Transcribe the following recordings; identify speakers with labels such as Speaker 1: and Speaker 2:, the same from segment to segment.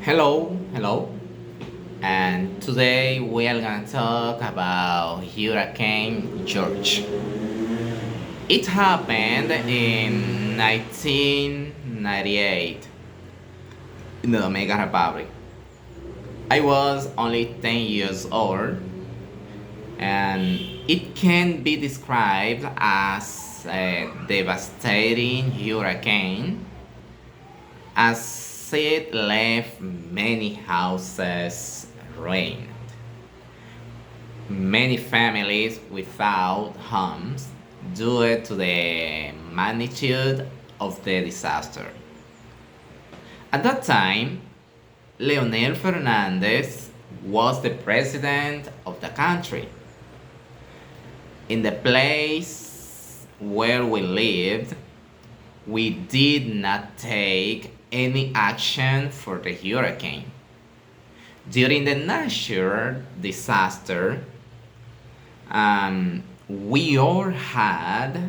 Speaker 1: Hello, and today we are gonna talk about Hurricane George. It happened in 1998 in the Dominican Republic. I was only 10 years old, and it can be described as a devastating hurricane as it left many houses ruined. Many families without homes due to the magnitude of the disaster. At that time, Leonel Fernandez was the president of the country. In the place where we lived, we did not take any action for the hurricane. During the natural disaster, we all had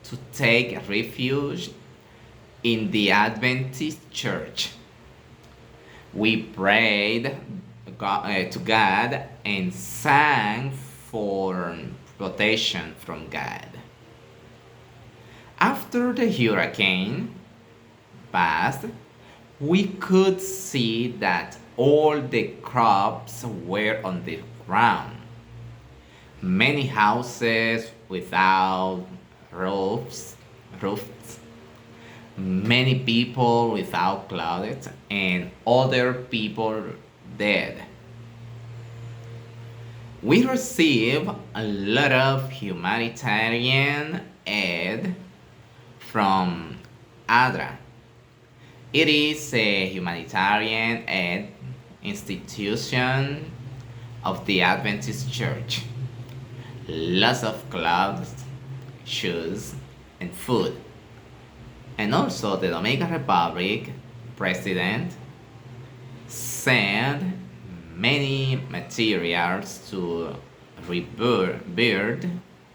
Speaker 1: to take refuge in the Adventist church. We prayed to God and sang for protection from God. After the hurricane passed, we could see that all the crops were on the ground. Many houses without roofs, many people without clothes, and other people dead. We receive a lot of humanitarian aid from ADRA. It is a humanitarian aid institution of the Adventist Church. Lots of clothes, shoes, and food. And also the Dominican Republic president sent many materials to rebuild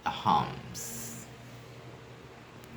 Speaker 1: the homes.